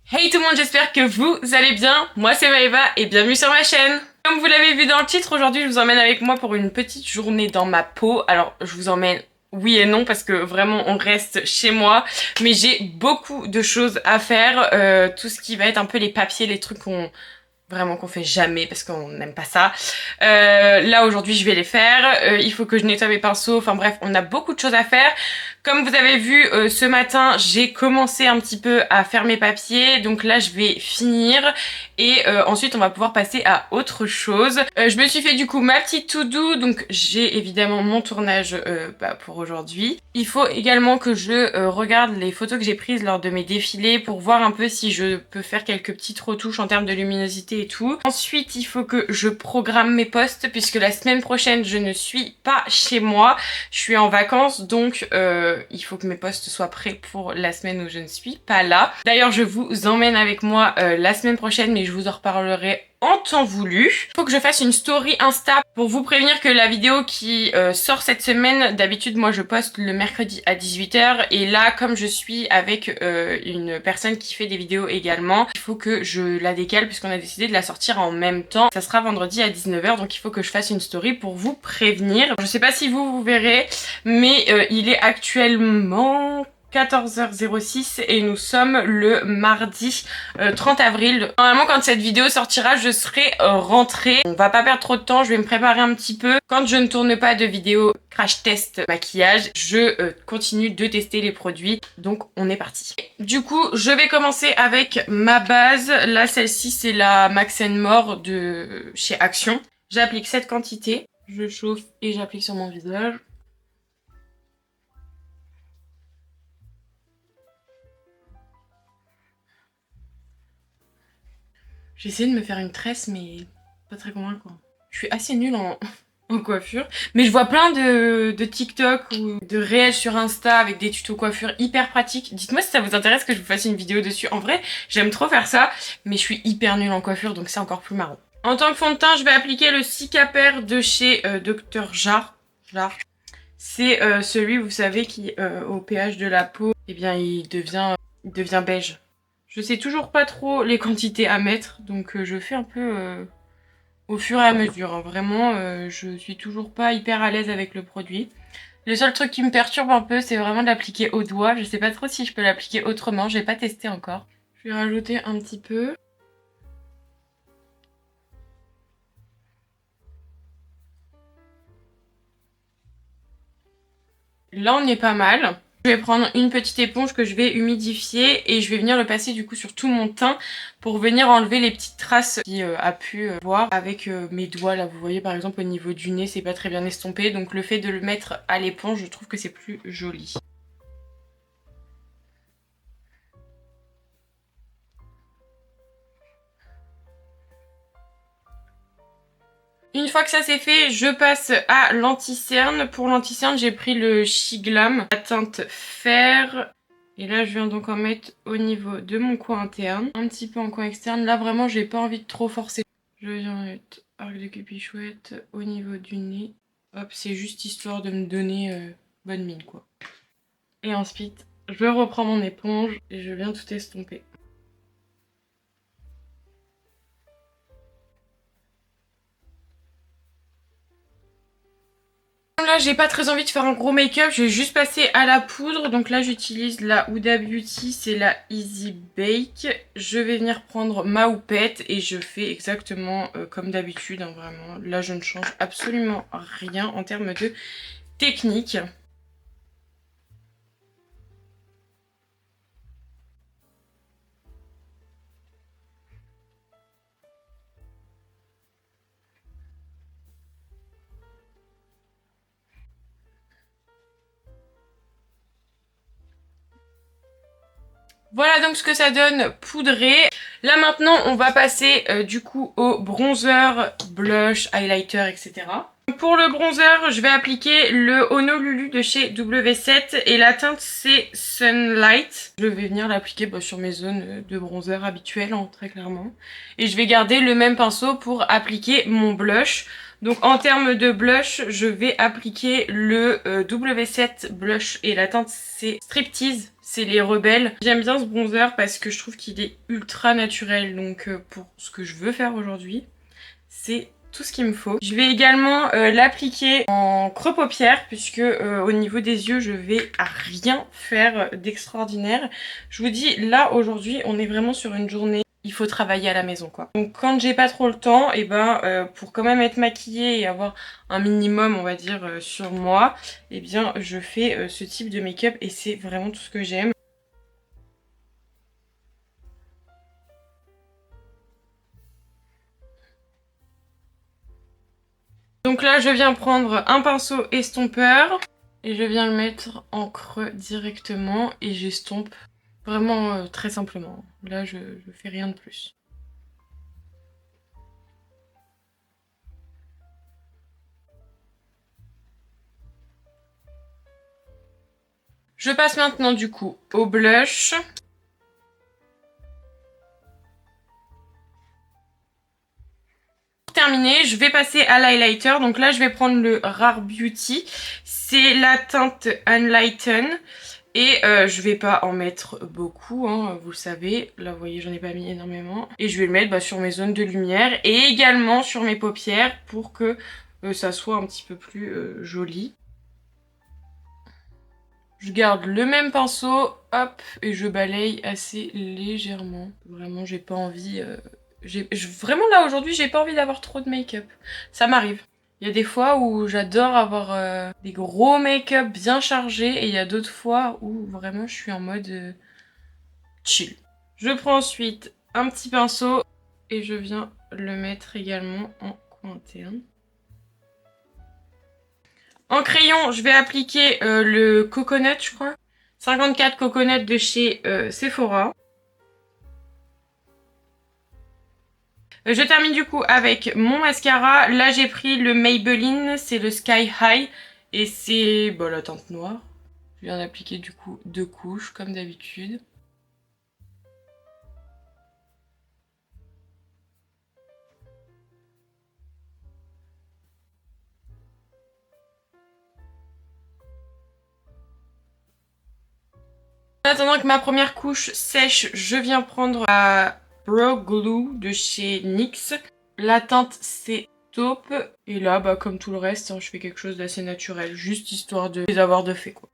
Hey tout le monde, j'espère que vous allez bien. Moi c'est Maëva et bienvenue sur ma chaîne. Comme vous l'avez vu dans le titre, aujourd'hui je vous emmène avec moi pour une petite journée dans ma peau. Alors je vous emmène oui et non parce que vraiment on reste chez moi. Mais j'ai beaucoup de choses à faire. Tout ce qui va être un peu les papiers, les trucs qu'on fait jamais parce qu'on n'aime pas ça. Là aujourd'hui je vais les faire. Il faut que je nettoie mes pinceaux. Enfin bref, on a beaucoup de choses à faire. Comme vous avez vu ce matin, j'ai commencé un petit peu à faire mes papiers. Donc là je vais finir et ensuite on va pouvoir passer à autre chose. Je me suis fait du coup ma petite to-do. Donc j'ai évidemment mon tournage pour aujourd'hui. Il faut également que je regarde les photos que j'ai prises lors de mes défilés pour voir un peu si je peux faire quelques petites retouches en termes de luminosité et tout. Ensuite, il faut que je programme mes posts puisque la semaine prochaine, je ne suis pas chez moi. Je suis en vacances, donc il faut que mes posts soient prêts pour la semaine où je ne suis pas là. D'ailleurs, je vous emmène avec moi la semaine prochaine, mais je vous en reparlerai en temps voulu. Faut que je fasse une story Insta pour vous prévenir que la vidéo qui sort cette semaine, d'habitude moi je poste le mercredi à 18 h et là comme je suis avec une personne qui fait des vidéos également, il faut que je la décale puisqu'on a décidé de la sortir en même temps. Ça sera vendredi à 19 h, donc il faut que je fasse une story pour vous prévenir. Je sais pas si vous verrez, mais il est actuellement 14h06 et nous sommes le mardi 30 avril. Normalement quand cette vidéo sortira je serai rentrée. On va pas perdre trop de temps, je vais me préparer un petit peu. Quand je ne tourne pas de vidéo crash test maquillage, je continue de tester les produits. Donc on est parti. Du coup je vais commencer avec ma base. Là celle-ci c'est la Max More de chez Action. J'applique cette quantité, je chauffe et j'applique sur mon visage. J'ai essayé de me faire une tresse, mais pas très convaincant. Je suis assez nulle en coiffure. Mais je vois plein de TikTok ou de réels sur Insta avec des tutos coiffure hyper pratiques. Dites-moi si ça vous intéresse que je vous fasse une vidéo dessus. En vrai, j'aime trop faire ça, mais je suis hyper nulle en coiffure, donc c'est encore plus marrant. En tant que fond de teint, je vais appliquer le Cicapair de chez Dr. Jart. C'est celui, vous savez, qui au pH de la peau, eh bien, il devient beige. Je sais toujours pas trop les quantités à mettre, donc je fais un peu au fur et à mesure. Hein. Vraiment, je suis toujours pas hyper à l'aise avec le produit. Le seul truc qui me perturbe un peu, c'est vraiment de l'appliquer au doigt. Je sais pas trop si je peux l'appliquer autrement, j'ai pas testé encore. Je vais rajouter un petit peu. Là, on est pas mal. Je vais prendre une petite éponge que je vais humidifier et je vais venir le passer du coup sur tout mon teint pour venir enlever les petites traces qu'il a pu voir avec mes doigts. Là, vous voyez par exemple au niveau du nez, c'est pas très bien estompé. Donc le fait de le mettre à l'éponge, je trouve que c'est plus joli. Une fois que ça c'est fait, je passe à l'anti-cerne. Pour l'anti-cerne, j'ai pris le Shiglam, la teinte fer. Et là, je viens donc en mettre au niveau de mon coin interne, un petit peu en coin externe. Là, vraiment, j'ai pas envie de trop forcer. Je viens mettre arc de cupid chouette au niveau du nez. Hop, c'est juste histoire de me donner bonne mine, quoi. Et ensuite, je reprends mon éponge et je viens tout estomper. Là j'ai pas très envie de faire un gros make-up, je vais juste passer à la poudre. Donc là j'utilise la Huda Beauty, c'est la Easy Bake. Je vais venir prendre ma houppette et je fais exactement comme d'habitude, hein, vraiment. Là je ne change absolument rien en termes de technique. Voilà donc ce que ça donne poudré. Là maintenant on va passer du coup au bronzer, blush, highlighter, etc. Donc pour le bronzer, je vais appliquer le Honolulu de chez W7 et la teinte c'est Sunlight. Je vais venir l'appliquer sur mes zones de bronzer habituelles, hein, très clairement. Et je vais garder le même pinceau pour appliquer mon blush. Donc en termes de blush, je vais appliquer le W7 blush et la teinte c'est Striptease, c'est les rebelles. J'aime bien ce bronzer parce que je trouve qu'il est ultra naturel, donc pour ce que je veux faire aujourd'hui, c'est tout ce qu'il me faut. Je vais également l'appliquer en creux paupières puisque au niveau des yeux je vais à rien faire d'extraordinaire. Je vous dis là aujourd'hui on est vraiment sur une journée, il faut travailler à la maison quoi. Donc quand j'ai pas trop le temps, et pour quand même être maquillée et avoir un minimum on va dire sur moi, et bien je fais ce type de make-up et c'est vraiment tout ce que j'aime. Donc là, je viens prendre un pinceau estompeur et je viens le mettre en creux directement et j'estompe vraiment très simplement. Là, je fais rien de plus. Je passe maintenant du coup au blush. Terminé, je vais passer à l'highlighter. Donc là je vais prendre le Rare Beauty, c'est la teinte Unlighten et je vais pas en mettre beaucoup hein, vous le savez, là vous voyez j'en ai pas mis énormément et je vais le mettre sur mes zones de lumière et également sur mes paupières pour que ça soit un petit peu plus joli. Je garde le même pinceau, hop, et je balaye assez légèrement. Vraiment j'ai pas envie... Vraiment là aujourd'hui j'ai pas envie d'avoir trop de make-up. Ça m'arrive. Il y a des fois où j'adore avoir des gros make-up bien chargés et il y a d'autres fois où vraiment je suis en mode chill. Je prends ensuite un petit pinceau et je viens le mettre également en coin interne. En crayon je vais appliquer le Coconut je crois. 54 Coconut de chez Sephora. Je termine du coup avec mon mascara. Là j'ai pris le Maybelline, c'est le Sky High et c'est la teinte noire. Je viens d'appliquer du coup 2 couches comme d'habitude. En attendant que ma première couche sèche, je viens prendre la Brow Glue de chez NYX. La teinte c'est taupe. Et là, comme tout le reste, hein, je fais quelque chose d'assez naturel. Juste histoire de les avoir de fait quoi.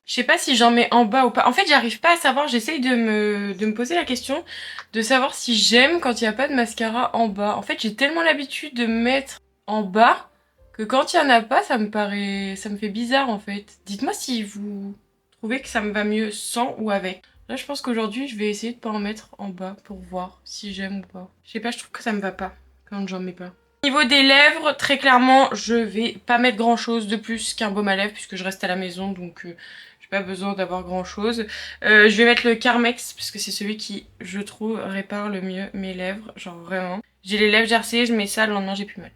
Je sais pas si j'en mets en bas ou pas. En fait, j'arrive pas à savoir. J'essaye de me poser la question de savoir si j'aime quand il n'y a pas de mascara en bas. En fait, j'ai tellement l'habitude de mettre en bas que quand il y en a pas, ça me fait bizarre en fait. Dites-moi si vous trouvez que ça me va mieux sans ou avec. Là, je pense qu'aujourd'hui, je vais essayer de pas en mettre en bas pour voir si j'aime ou pas. Je sais pas, je trouve que ça me va pas quand j'en mets pas. Au niveau des lèvres, très clairement, je vais pas mettre grand chose de plus qu'un baume à lèvres puisque je reste à la maison donc j'ai pas besoin d'avoir grand chose. Je vais mettre le Carmex puisque c'est celui qui, je trouve, répare le mieux mes lèvres, genre vraiment. J'ai les lèvres gercées, je mets ça, le lendemain j'ai plus mal.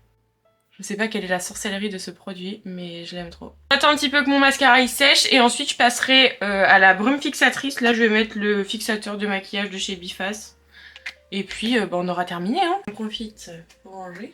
Je sais pas quelle est la sorcellerie de ce produit, mais je l'aime trop. J'attends un petit peu que mon mascara il sèche et ensuite je passerai à la brume fixatrice. Là je vais mettre le fixateur de maquillage de chez Biface. Et puis on aura terminé hein. On profite pour ranger.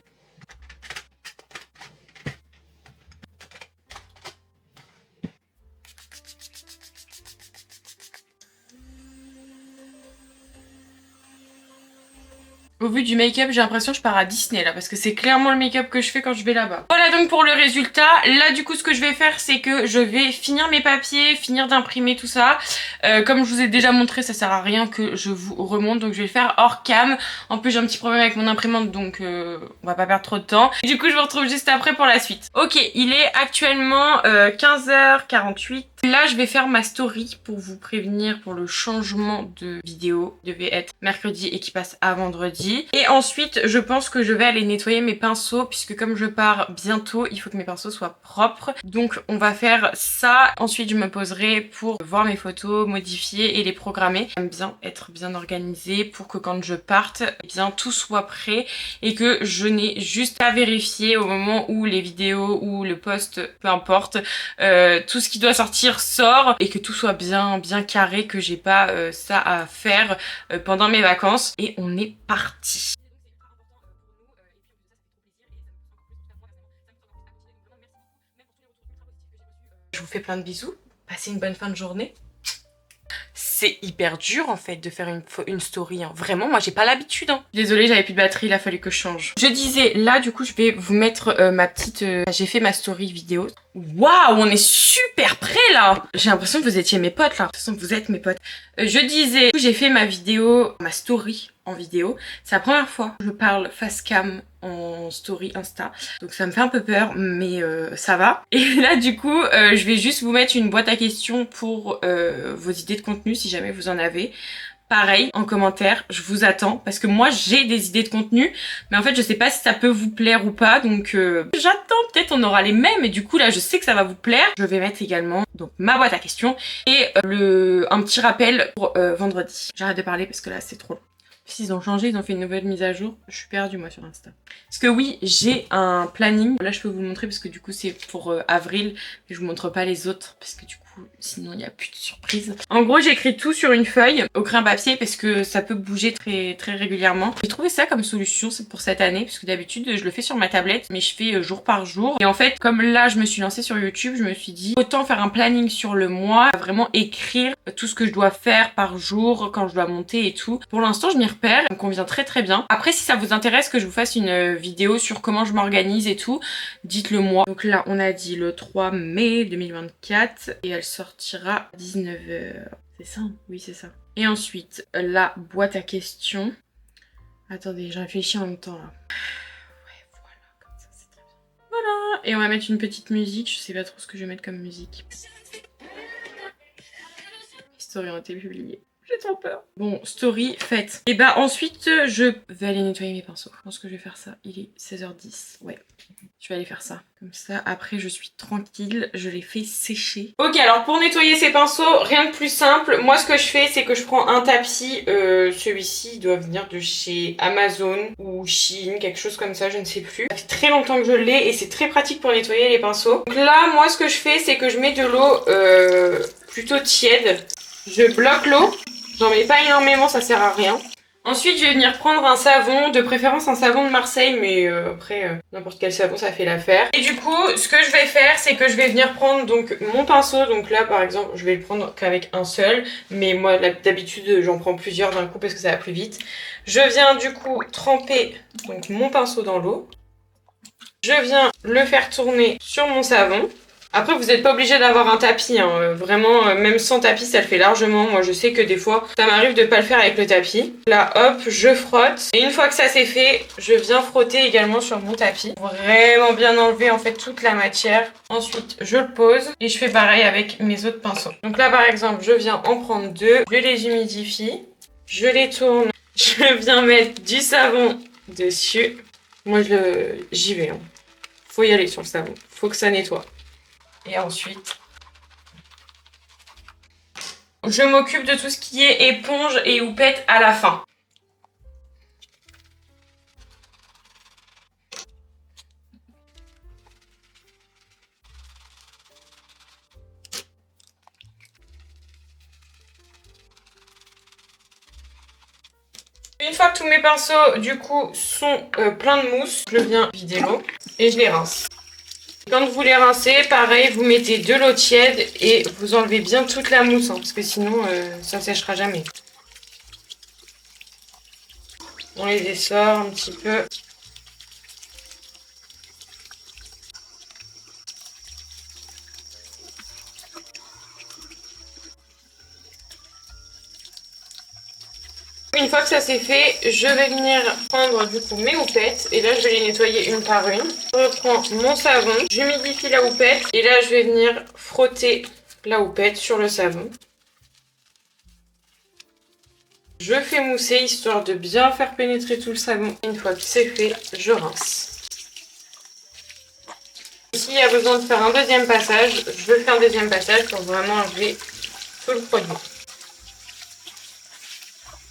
Au vu du make-up, j'ai l'impression que je pars à Disney là, parce que c'est clairement le make-up que je fais quand je vais là-bas. Voilà donc pour le résultat. Là du coup ce que je vais faire c'est que je vais finir mes papiers, finir d'imprimer tout ça. Comme je vous ai déjà montré, ça sert à rien que je vous remonte, donc je vais le faire hors cam. En plus j'ai un petit problème avec mon imprimante, donc on va pas perdre trop de temps. Du coup je vous retrouve juste après pour la suite. Ok, il est actuellement 15h48. Là, je vais faire ma story pour vous prévenir pour le changement de vidéo. Il devait être mercredi et qui passe à vendredi. Et ensuite, je pense que je vais aller nettoyer mes pinceaux puisque comme je pars bientôt, il faut que mes pinceaux soient propres. Donc, on va faire ça. Ensuite, je me poserai pour voir mes photos, modifier et les programmer. J'aime bien être bien organisée pour que quand je parte, eh bien tout soit prêt et que je n'ai juste à vérifier au moment où les vidéos ou le post, peu importe, tout ce qui doit sortir sort et que tout soit bien carré, que j'ai pas ça à faire pendant mes vacances. Et on est parti. Je vous fais plein de bisous. Passez une bonne fin de journée. C'est hyper dur en fait de faire une story, hein. Vraiment, moi j'ai pas l'habitude, hein. Désolée, j'avais plus de batterie, il a fallu que je change. Je disais, là du coup je vais vous mettre ma petite... J'ai fait ma story vidéo. Waouh, on est super près là. J'ai l'impression que vous étiez mes potes là. De toute façon, vous êtes mes potes. Je disais, j'ai fait ma vidéo, ma story en vidéo. C'est la première fois que je parle face cam en story Insta. Donc ça me fait un peu peur, mais ça va. Et là du coup, je vais juste vous mettre une boîte à questions pour vos idées de contenu si jamais vous en avez. Pareil, en commentaire, je vous attends parce que moi j'ai des idées de contenu, mais en fait je sais pas si ça peut vous plaire ou pas, donc j'attends, peut-être on aura les mêmes et du coup là je sais que ça va vous plaire. Je vais mettre également donc ma boîte à questions et un petit rappel pour vendredi. J'arrête de parler parce que là c'est trop long. Ils ont changé, ils ont fait une nouvelle mise à jour. Je suis perdue moi sur Insta. Parce que oui, j'ai un planning. Là je peux vous le montrer parce que du coup c'est pour avril. Mais je vous montre pas les autres parce que du coup sinon il n'y a plus de surprise. En gros j'écris tout sur une feuille au crayon papier parce que ça peut bouger très régulièrement. J'ai trouvé ça comme solution pour cette année parce que d'habitude je le fais sur ma tablette mais je fais jour par jour. Et en fait comme là je me suis lancée sur YouTube, je me suis dit autant faire un planning sur le mois, vraiment écrire tout ce que je dois faire par jour, quand je dois monter et tout. Pour l'instant je m'y repère, ça me convient très bien. Après si ça vous intéresse que je vous fasse une vidéo sur comment je m'organise et tout, dites-le moi. Donc là on a dit le 3 mai 2024 et elle sortira à 19h. C'est ça? Oui c'est ça. Et ensuite la boîte à questions. Attendez, je réfléchis en même temps là. Ouais voilà, comme ça c'est très bien. Voilà. Et on va mettre une petite musique, je sais pas trop ce que je vais mettre comme musique. Les stories ont été publiées. J'ai trop peur. Bon, story faite. Et bah ensuite, je vais aller nettoyer mes pinceaux. Je pense que je vais faire ça. Il est 16h10. Ouais. Je vais aller faire ça. Comme ça, après, je suis tranquille. Je les fais sécher. Ok, alors pour nettoyer ces pinceaux, rien de plus simple. Moi, ce que je fais, c'est que je prends un tapis. Celui-ci, il doit venir de chez Amazon ou Shein, quelque chose comme ça, je ne sais plus. Ça fait très longtemps que je l'ai et c'est très pratique pour nettoyer les pinceaux. Donc là, moi, ce que je fais, c'est que je mets de l'eau plutôt tiède. Je bloque l'eau. J'en mets pas énormément, ça sert à rien. Ensuite, je vais venir prendre un savon, de préférence un savon de Marseille, mais après, n'importe quel savon, ça fait l'affaire. Et du coup, ce que je vais faire, c'est que je vais venir prendre donc mon pinceau. Donc là, par exemple, je vais le prendre qu'avec un seul. Mais moi, d'habitude, j'en prends plusieurs d'un coup parce que ça va plus vite. Je viens du coup tremper donc, mon pinceau dans l'eau. Je viens le faire tourner sur mon savon. Après vous n'êtes pas obligé d'avoir un tapis, hein. Vraiment même sans tapis ça le fait largement. Moi je sais que des fois ça m'arrive de pas le faire avec le tapis. Là hop je frotte et une fois que ça c'est fait je viens frotter également sur mon tapis. Vraiment bien enlever en fait toute la matière. Ensuite je le pose et je fais pareil avec mes autres pinceaux. Donc là par exemple je viens en prendre deux, je les humidifie, je les tourne, je viens mettre du savon dessus. Moi j'y vais, hein. Faut y aller sur le savon, faut que ça nettoie. Et ensuite, je m'occupe de tout ce qui est éponge et houppette à la fin. Une fois que tous mes pinceaux, du coup, sont pleins de mousse, je viens vider l'eau et je les rince. Quand vous les rincez, pareil, vous mettez de l'eau tiède et vous enlevez bien toute la mousse, hein, parce que sinon, ça ne séchera jamais. On les dessort un petit peu. Une fois que ça c'est fait, je vais venir prendre du coup mes houpettes et là je vais les nettoyer une par une. Je reprends mon savon, j'humidifie la houppette et là je vais venir frotter la houppette sur le savon. Je fais mousser histoire de bien faire pénétrer tout le savon. Une fois que c'est fait, je rince. S'il y a besoin de faire un deuxième passage, je fais un deuxième passage pour vraiment enlever tout le produit.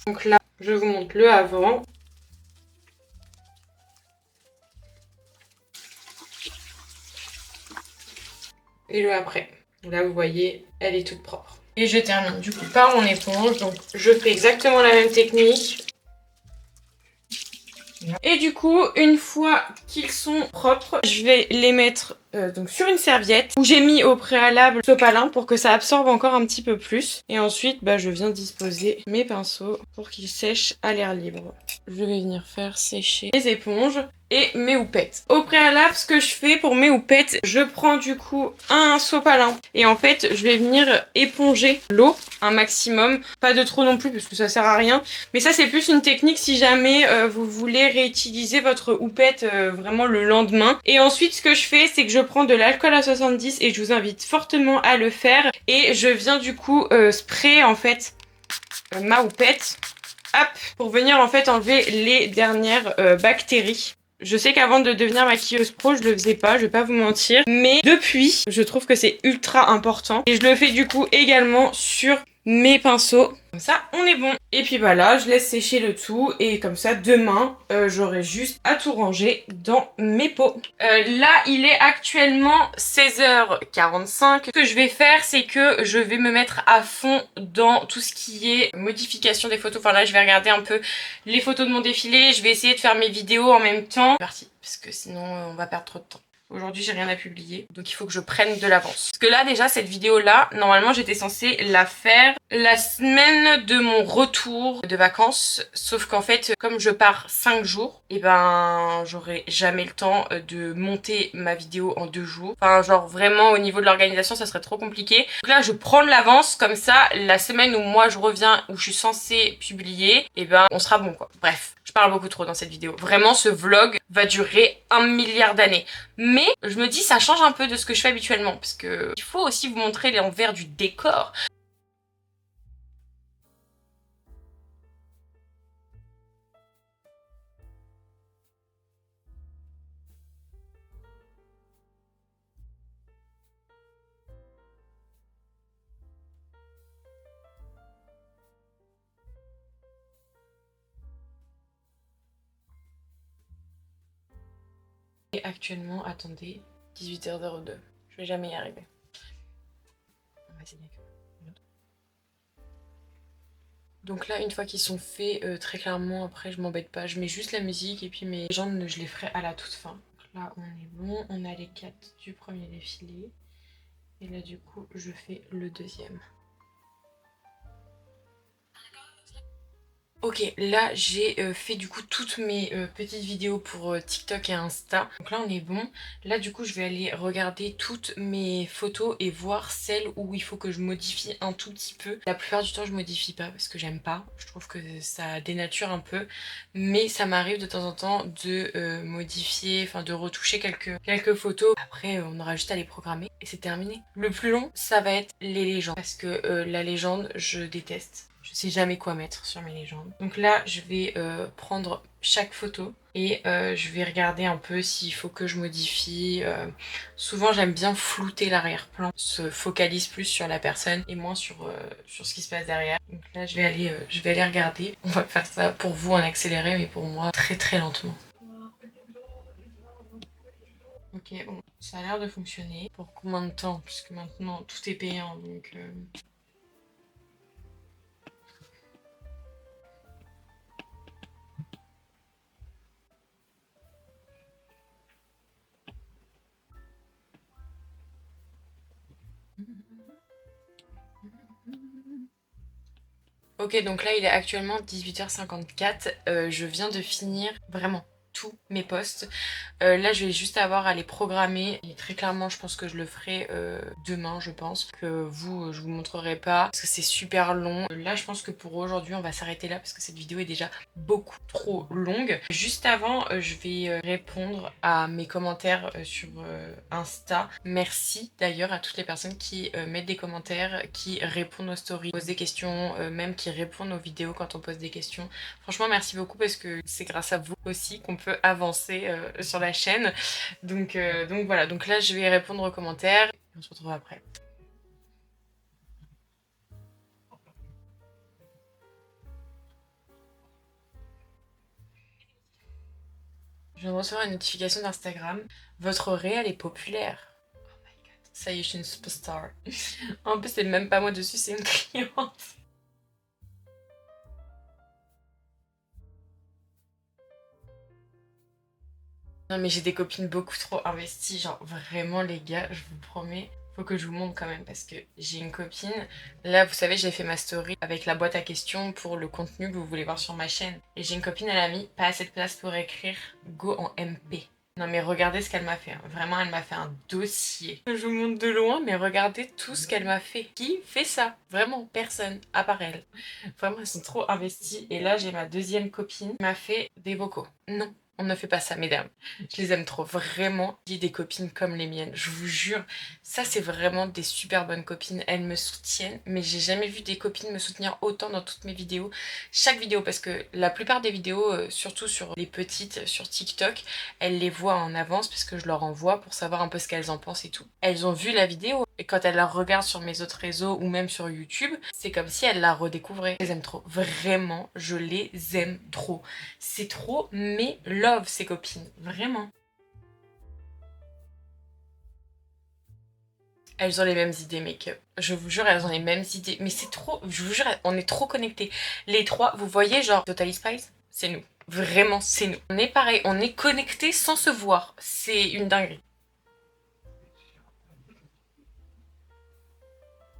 Donc là, je vous montre le avant. Et le après. Là, vous voyez, elle est toute propre. Et je termine du coup par mon éponge. Donc, je fais exactement la même technique. Et du coup, une fois qu'ils sont propres, je vais les mettre donc sur une serviette où j'ai mis au préalable sopalin pour que ça absorbe encore un petit peu plus. Et ensuite, je viens disposer mes pinceaux pour qu'ils sèchent à l'air libre. Je vais venir faire sécher les éponges et mes houpettes. Au préalable, ce que je fais pour mes houpettes, je prends du coup un sopalin et en fait, je vais venir éponger l'eau un maximum. Pas de trop non plus parce que ça sert à rien. Mais ça, c'est plus une technique si jamais vous voulez réutiliser votre houppette vraiment le lendemain. Et ensuite, ce que je fais, c'est que je prends de l'alcool à 70 et je vous invite fortement à le faire. Et je viens du coup sprayer en fait ma houppette. Hop, pour venir en fait enlever les dernières bactéries. Je sais qu'avant de devenir maquilleuse pro, je le faisais pas, je vais pas vous mentir. Mais depuis, je trouve que c'est ultra important. Et je le fais du coup également sur mes pinceaux. Comme ça, on est bon. Et puis voilà, je laisse sécher le tout. Et comme ça, demain, j'aurai juste à tout ranger dans mes pots. Là, il est actuellement 16h45. Ce que je vais faire, c'est que je vais me mettre à fond dans tout ce qui est modification des photos. Enfin là, je vais regarder un peu les photos de mon défilé. Je vais essayer de faire mes vidéos en même temps. C'est parti, parce que sinon, on va perdre trop de temps. Aujourd'hui, j'ai rien à publier, donc il faut que je prenne de l'avance. Parce que là, déjà, cette vidéo-là, normalement, j'étais censée la faire la semaine de mon retour de vacances. Sauf qu'en fait, comme je pars 5 jours, et j'aurai jamais le temps de monter ma vidéo en 2 jours. Enfin, genre, vraiment, au niveau de l'organisation, ça serait trop compliqué. Donc là, je prends de l'avance, comme ça, la semaine où moi, je reviens, où je suis censée publier, on sera bon, quoi. Bref. Je parle beaucoup trop dans cette vidéo. Vraiment, ce vlog va durer 1 milliard d'années. Mais je me dis, ça change un peu de ce que je fais habituellement. Parce que il faut aussi vous montrer l'envers du décor. Et actuellement, attendez, 18h02. Je vais jamais y arriver. On va essayer. Donc là, une fois qu'ils sont faits, très clairement, après je m'embête pas. Je mets juste la musique et puis mes jambes, je les ferai à la toute fin. Donc là, on est bon. On a les 4 du premier défilé. Et là, du coup, je fais le deuxième. Ok, là j'ai fait du coup toutes mes petites vidéos pour TikTok et Insta. Donc là on est bon. Là du coup je vais aller regarder toutes mes photos et voir celles où il faut que je modifie un tout petit peu. La plupart du temps je modifie pas parce que j'aime pas. Je trouve que ça dénature un peu. Mais ça m'arrive de temps en temps de modifier, enfin de retoucher quelques photos. Après on aura juste à les programmer et c'est terminé. Le plus long ça va être les légendes. Parce que la légende je déteste. Je sais jamais quoi mettre sur mes légendes. Donc là, je vais prendre chaque photo et je vais regarder un peu s'il faut que je modifie. Souvent, j'aime bien flouter l'arrière-plan. Se focalise plus sur la personne et moins sur ce qui se passe derrière. Donc là, je vais aller regarder. On va faire ça pour vous en accéléré, mais pour moi, très très lentement. Ok, bon, ça a l'air de fonctionner. Pour combien de temps? Puisque maintenant, tout est payant, donc... Ok, donc là il est actuellement 18h54, je viens de finir, vraiment, tous mes posts. Là je vais juste avoir à les programmer et très clairement je pense que je le ferai demain, je pense que vous je vous montrerai pas parce que c'est super long. Là je pense que pour aujourd'hui on va s'arrêter là parce que cette vidéo est déjà beaucoup trop longue. Juste avant je vais répondre à mes commentaires sur Insta. Merci d'ailleurs à toutes les personnes qui mettent des commentaires, qui répondent aux stories, posent des questions, même qui répondent aux vidéos quand on pose des questions. Franchement merci beaucoup parce que c'est grâce à vous aussi qu'on peut avancer sur la chaîne. Donc voilà, donc là je vais répondre aux commentaires et on se retrouve après. Je viens de recevoir une notification d'Instagram. Votre réel est populaire. Oh my god. Ça y est, je suis une superstar. En plus, c'est même pas moi dessus, c'est une cliente. Non mais j'ai des copines beaucoup trop investies, genre vraiment les gars, je vous promets, faut que je vous montre quand même parce que j'ai une copine, là vous savez j'ai fait ma story avec la boîte à questions pour le contenu que vous voulez voir sur ma chaîne. Et j'ai une copine, elle a mis pas assez de place pour écrire, go en MP. Non mais regardez ce qu'elle m'a fait, hein. Vraiment elle m'a fait un dossier. Je vous montre de loin mais regardez tout ce qu'elle m'a fait. Qui fait ça? Vraiment personne, à part elle. Vraiment elles sont trop investies. Et là j'ai ma deuxième copine qui m'a fait des vocaux. Non. On ne fait pas ça, mesdames. Je les aime trop, vraiment. J'ai des copines comme les miennes, je vous jure. Ça, c'est vraiment des super bonnes copines. Elles me soutiennent, mais j'ai jamais vu des copines me soutenir autant dans toutes mes vidéos. Chaque vidéo, parce que la plupart des vidéos, surtout sur les petites, sur TikTok, elles les voient en avance parce que je leur envoie pour savoir un peu ce qu'elles en pensent et tout. Elles ont vu la vidéo et quand elles la regardent sur mes autres réseaux ou même sur YouTube, c'est comme si elles la redécouvraient. Je les aime trop, vraiment, je les aime trop. C'est trop mes love ces copines, vraiment. Elles ont les mêmes idées make-up. Je vous jure, elles ont les mêmes idées. Mais c'est trop, je vous jure, on est trop connectés. Les trois, vous voyez, genre Totally Spice, c'est nous. Vraiment, c'est nous. On est pareil, on est connectés sans se voir. C'est une dinguerie.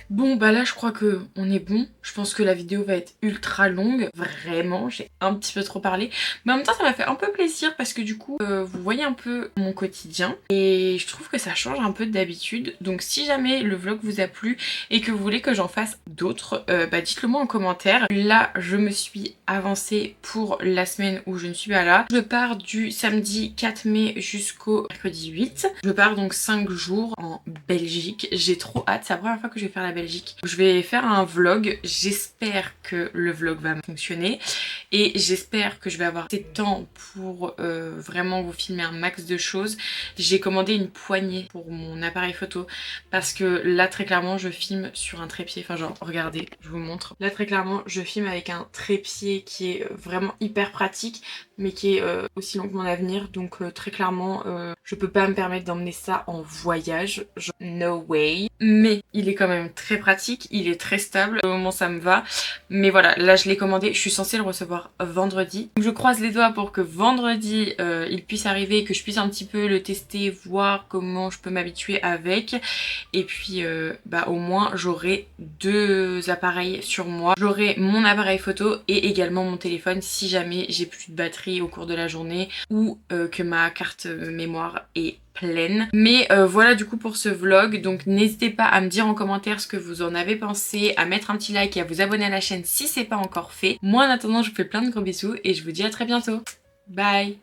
Bon bah là je crois que on est bon. Je pense que la vidéo va être ultra longue. Vraiment, j'ai un petit peu trop parlé. Mais en même temps ça m'a fait un peu plaisir parce que du coup vous voyez un peu mon quotidien. Et je trouve que ça change un peu d'habitude. Donc si jamais le vlog vous a plu et que vous voulez que j'en fasse d'autres, bah dites-le moi en commentaire. Là je me suis avancée pour la semaine où je ne suis pas là. Je pars du samedi 4 mai jusqu'au mercredi 8. Je pars donc 5 jours en Belgique. J'ai trop hâte, c'est la première fois que je vais faire la Belgique. Je vais faire un vlog, j'espère que le vlog va fonctionner et j'espère que je vais avoir assez de temps pour vraiment vous filmer un max de choses. J'ai commandé une poignée pour mon appareil photo parce que là très clairement je filme sur un trépied, enfin genre regardez, je vous montre. Là très clairement je filme avec un trépied qui est vraiment hyper pratique mais qui est aussi long que mon avenir, donc très clairement je peux pas me permettre d'emmener ça en voyage, genre, no way. Mais il est quand même très pratique, il est très stable, au moment ça me va. Mais voilà, là je l'ai commandé, je suis censée le recevoir vendredi. Donc je croise les doigts pour que vendredi il puisse arriver et que je puisse un petit peu le tester, voir comment je peux m'habituer avec. Et puis bah au moins j'aurai deux appareils sur moi. J'aurai mon appareil photo et également mon téléphone si jamais j'ai plus de batterie au cours de la journée ou que ma carte mémoire est pleine. Mais voilà du coup pour ce vlog, donc n'hésitez pas à me dire en commentaire ce que vous en avez pensé, à mettre un petit like et à vous abonner à la chaîne si c'est pas encore fait. Moi en attendant je vous fais plein de gros bisous et je vous dis à très bientôt. Bye.